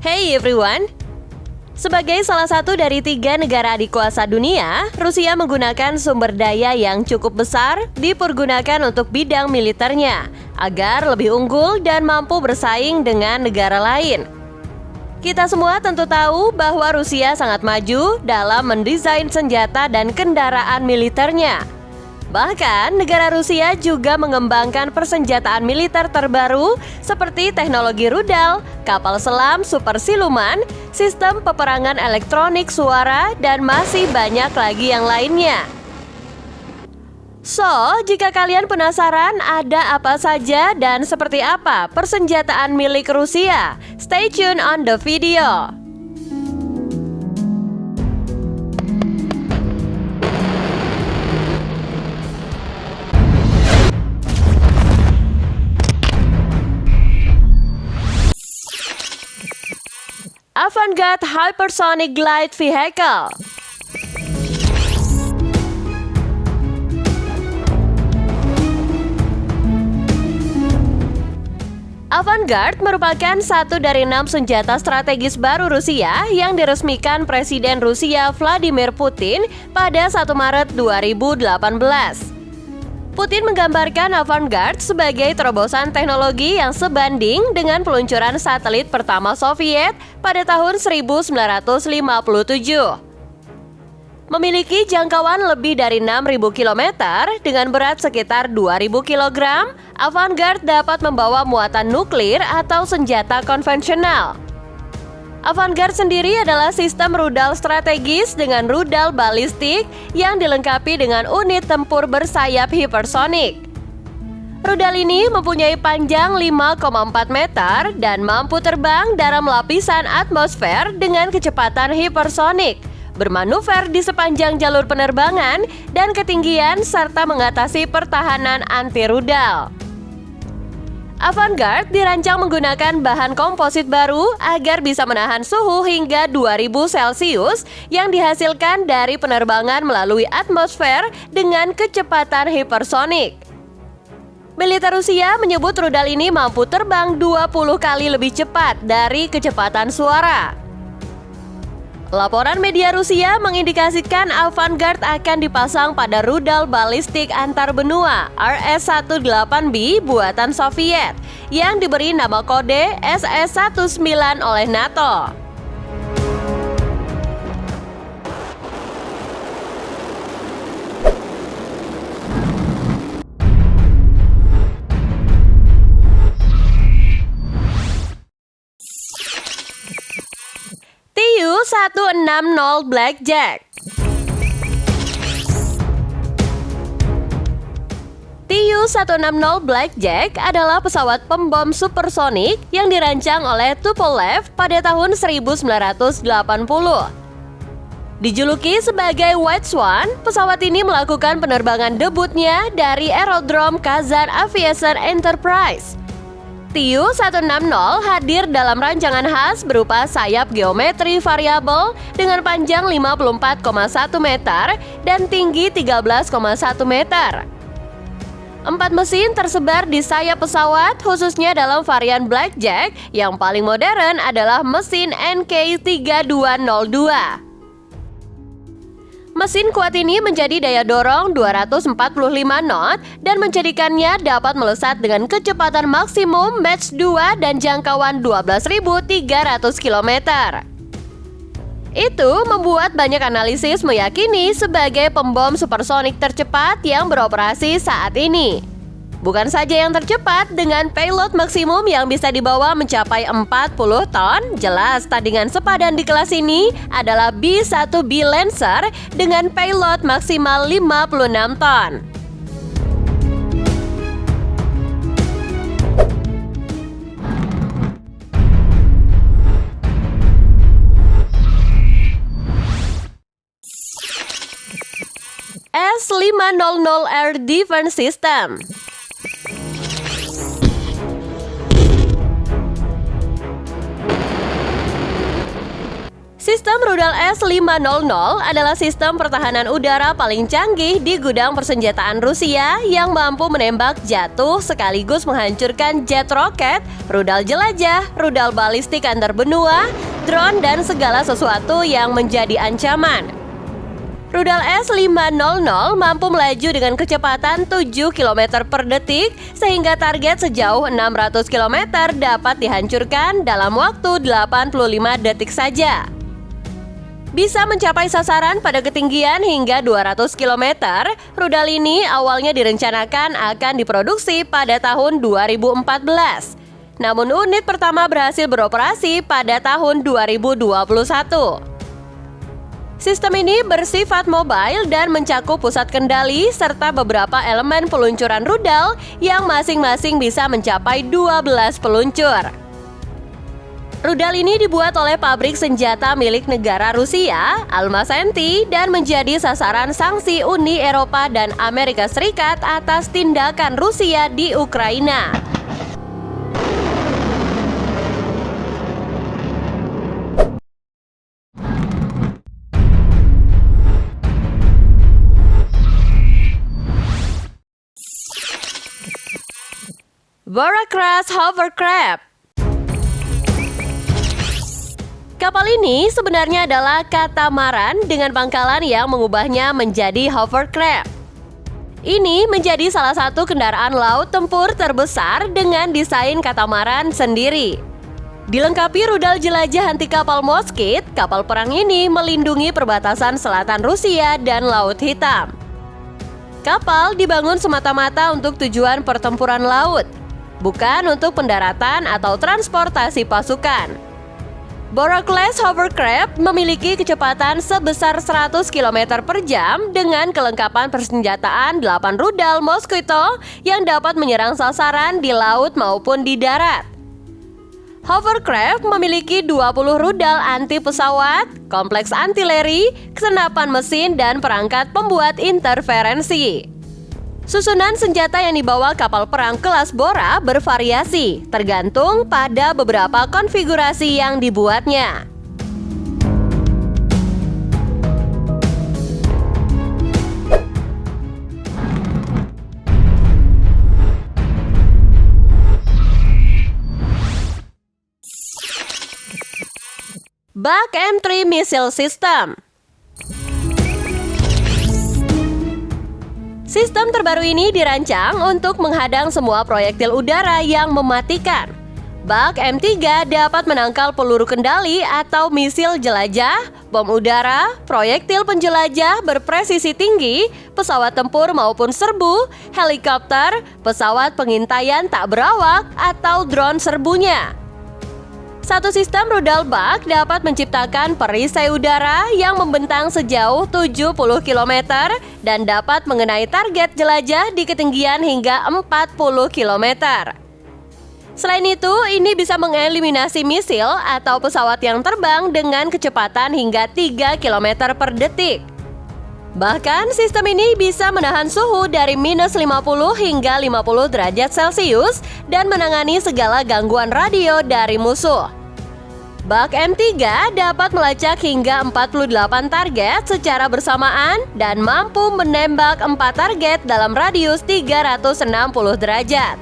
Hey everyone! Sebagai salah satu dari 3 negara adikuasa dunia, Rusia menggunakan sumber daya yang cukup besar dipergunakan untuk bidang militernya agar lebih unggul dan mampu bersaing dengan negara lain. Kita semua tentu tahu bahwa Rusia sangat maju dalam mendesain senjata dan kendaraan militernya. Bahkan, negara Rusia juga mengembangkan persenjataan militer terbaru seperti teknologi rudal, kapal selam super siluman, sistem peperangan elektronik suara, dan masih banyak lagi yang lainnya. So, jika kalian penasaran ada apa saja dan seperti apa persenjataan milik Rusia, stay tune on the video. Avangard Hypersonic Glide Vehicle. Avangard merupakan satu dari 6 senjata strategis baru Rusia yang diresmikan Presiden Rusia Vladimir Putin pada 1 Maret 2018. Putin menggambarkan Avangard sebagai terobosan teknologi yang sebanding dengan peluncuran satelit pertama Soviet pada tahun 1957. Memiliki jangkauan lebih dari 6.000 km dengan berat sekitar 2.000 kg, Avangard dapat membawa muatan nuklir atau senjata konvensional. Avangard sendiri adalah sistem rudal strategis dengan rudal balistik yang dilengkapi dengan unit tempur bersayap hipersonik. Rudal ini mempunyai panjang 5,4 meter dan mampu terbang dalam lapisan atmosfer dengan kecepatan hipersonik, bermanuver di sepanjang jalur penerbangan dan ketinggian serta mengatasi pertahanan anti-rudal. Avangard dirancang menggunakan bahan komposit baru agar bisa menahan suhu hingga 2000 Celcius yang dihasilkan dari penerbangan melalui atmosfer dengan kecepatan hipersonik. Militer Rusia menyebut rudal ini mampu terbang 20 kali lebih cepat dari kecepatan suara. Laporan media Rusia mengindikasikan Avangard akan dipasang pada rudal balistik antar benua RS-18B buatan Soviet yang diberi nama kode SS-19 oleh NATO. Tu-160 Blackjack. Tu-160 Blackjack adalah pesawat pembom supersonik yang dirancang oleh Tupolev pada tahun 1980. Dijuluki sebagai White Swan, pesawat ini melakukan penerbangan debutnya dari Aerodrome Kazan Aviation Enterprise. Tu-160 hadir dalam rancangan khas berupa sayap geometri variabel dengan panjang 54,1 meter dan tinggi 13,1 meter. 4 mesin tersebar di sayap pesawat, khususnya dalam varian Blackjack. Yang paling modern adalah mesin NK3202. Mesin kuat ini menjadi daya dorong 245 knot dan menjadikannya dapat melesat dengan kecepatan maksimum Mach 2 dan jangkauan 12.300 km. Itu membuat banyak analisis meyakini sebagai pembom supersonik tercepat yang beroperasi saat ini. Bukan saja yang tercepat, dengan payload maksimum yang bisa dibawa mencapai 40 ton, jelas tandingan sepadan di kelas ini adalah B-1B Lancer dengan payload maksimal 56 ton. S-500 Air Defense System. Sistem Sistem rudal S-500 adalah sistem pertahanan udara paling canggih di gudang persenjataan Rusia yang mampu menembak jatuh sekaligus menghancurkan jet roket, rudal jelajah, rudal balistik antar benua, drone, dan segala sesuatu yang menjadi ancaman. Rudal S-500 mampu melaju dengan kecepatan 7 km per detik sehingga target sejauh 600 km dapat dihancurkan dalam waktu 85 detik saja. Bisa mencapai sasaran pada ketinggian hingga 200 km, rudal ini awalnya direncanakan akan diproduksi pada tahun 2014. Namun unit pertama berhasil beroperasi pada tahun 2021. Sistem ini bersifat mobile dan mencakup pusat kendali serta beberapa elemen peluncuran rudal yang masing-masing bisa mencapai 12 peluncur. Rudal ini dibuat oleh pabrik senjata milik negara Rusia, Alma-Senti, dan menjadi sasaran sanksi Uni Eropa dan Amerika Serikat atas tindakan Rusia di Ukraina. Veracruz Hovercraft. Kapal ini sebenarnya adalah katamaran dengan pangkalan yang mengubahnya menjadi hovercraft. Ini menjadi salah satu kendaraan laut tempur terbesar dengan desain katamaran sendiri. Dilengkapi rudal jelajah anti kapal Moskit, kapal perang ini melindungi perbatasan selatan Rusia dan Laut Hitam. Kapal dibangun semata-mata untuk tujuan pertempuran laut, bukan untuk pendaratan atau transportasi pasukan. Veracruz Hovercraft memiliki kecepatan sebesar 100 km per jam dengan kelengkapan persenjataan 8 rudal Mosquito yang dapat menyerang sasaran di laut maupun di darat. Hovercraft memiliki 20 rudal anti pesawat, kompleks artileri, senapan mesin, dan perangkat pembuat interferensi. Susunan senjata yang dibawa kapal perang kelas Bora bervariasi, tergantung pada beberapa konfigurasi yang dibuatnya. Buk M3 Missile System. Sistem terbaru ini dirancang untuk menghadang semua proyektil udara yang mematikan. Buk M3 dapat menangkal peluru kendali atau misil jelajah, bom udara, proyektil penjelajah berpresisi tinggi, pesawat tempur maupun serbu, helikopter, pesawat pengintaian tak berawak, atau drone serbunya. Satu sistem rudal buk dapat menciptakan perisai udara yang membentang sejauh 70 km dan dapat mengenai target jelajah di ketinggian hingga 40 km. Selain itu, ini bisa mengeliminasi misil atau pesawat yang terbang dengan kecepatan hingga 3 km per detik. Bahkan, sistem ini bisa menahan suhu dari minus 50 hingga 50 derajat Celcius dan menangani segala gangguan radio dari musuh. Buk M3 dapat melacak hingga 48 target secara bersamaan dan mampu menembak 4 target dalam radius 360 derajat.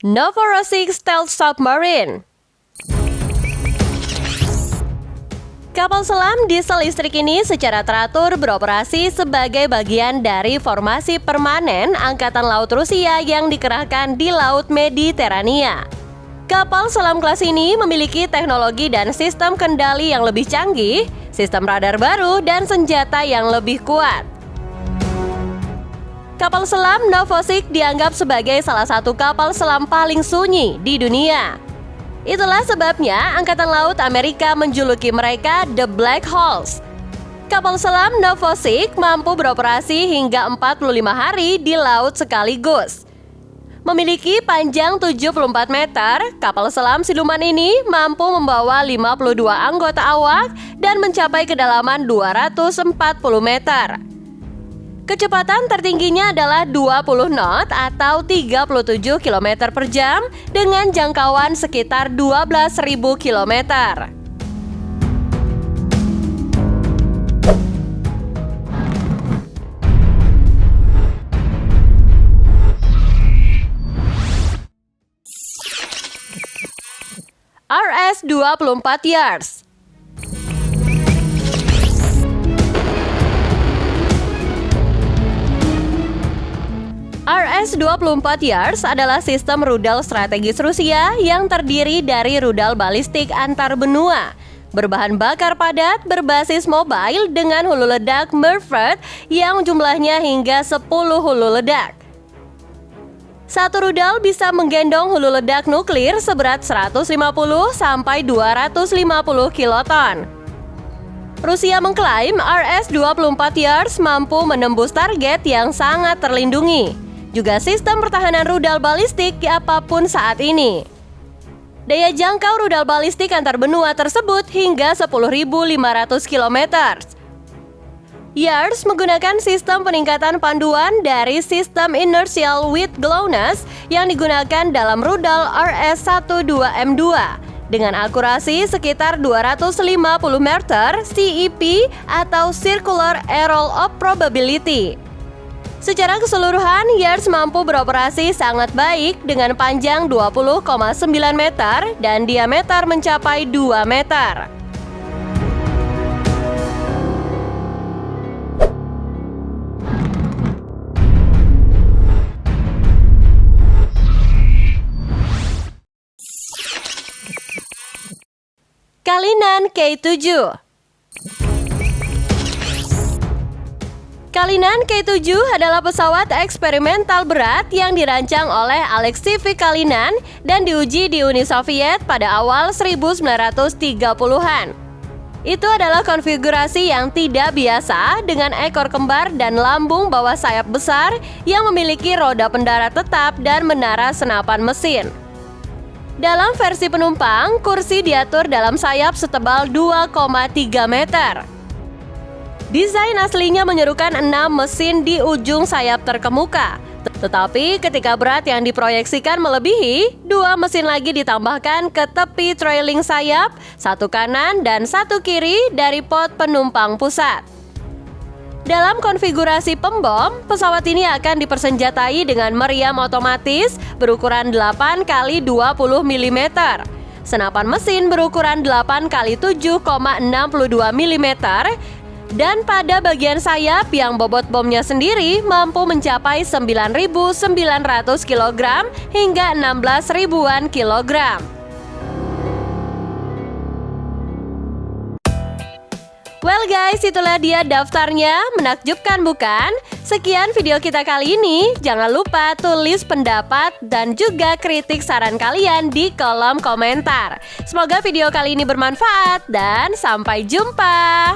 Novorossiysk Stealth Submarine. Kapal selam diesel listrik ini secara teratur beroperasi sebagai bagian dari formasi permanen Angkatan Laut Rusia yang dikerahkan di Laut Mediterania. Kapal selam kelas ini memiliki teknologi dan sistem kendali yang lebih canggih, sistem radar baru, dan senjata yang lebih kuat. Kapal selam Novorossiysk dianggap sebagai salah satu kapal selam paling sunyi di dunia. Itulah sebabnya Angkatan Laut Amerika menjuluki mereka The Black Holes. Kapal selam Novorossiysk mampu beroperasi hingga 45 hari di laut sekaligus. Memiliki panjang 74 meter, kapal selam siluman ini mampu membawa 52 anggota awak dan mencapai kedalaman 240 meter. Kecepatan tertingginya adalah 20 knot atau 37 km per jam dengan jangkauan sekitar 12.000 km. RS-24 Yachts. RS-24 Yachts adalah sistem rudal strategis Rusia yang terdiri dari rudal balistik antar benua, berbahan bakar padat berbasis mobile dengan hulu ledak Murford yang jumlahnya hingga 10 hulu ledak. Satu rudal bisa menggendong hulu ledak nuklir seberat 150 sampai 250 kiloton. Rusia mengklaim RS-24 Yachts mampu menembus target yang sangat terlindungi, juga sistem pertahanan rudal balistik apapun saat ini. Daya jangkau rudal balistik antar benua tersebut hingga 10.500 km. Yachts menggunakan sistem peningkatan panduan dari sistem inertial with GLONASS yang digunakan dalam rudal RS-12M2 dengan akurasi sekitar 250 meter CEP atau Circular Error of Probability. Secara keseluruhan, Yachts mampu beroperasi sangat baik dengan panjang 20,9 meter dan diameter mencapai 2 meter. Cullinan K7. Cullinan K7 adalah pesawat eksperimental berat yang dirancang oleh Alexey V. Cullinan dan diuji di Uni Soviet pada awal 1930-an. Itu adalah konfigurasi yang tidak biasa dengan ekor kembar dan lambung bawah sayap besar yang memiliki roda pendarat tetap dan menara senapan mesin. Dalam versi penumpang, kursi diatur dalam sayap setebal 2,3 meter. Desain aslinya menyerukan 6 mesin di ujung sayap terkemuka. Tetapi ketika berat yang diproyeksikan melebihi, 2 mesin lagi ditambahkan ke tepi trailing sayap, satu kanan dan satu kiri dari pod penumpang pusat. Dalam konfigurasi pembom, pesawat ini akan dipersenjatai dengan meriam otomatis berukuran 8 x 20 mm, senapan mesin berukuran 8 x 7,62 mm, dan pada bagian sayap yang bobot bomnya sendiri mampu mencapai 9.900 kg hingga 16.000-an kilogram. Well guys, itulah dia daftarnya. Menakjubkan bukan? Sekian video kita kali ini. Jangan lupa tulis pendapat dan juga kritik saran kalian di kolom komentar. Semoga video kali ini bermanfaat dan sampai jumpa.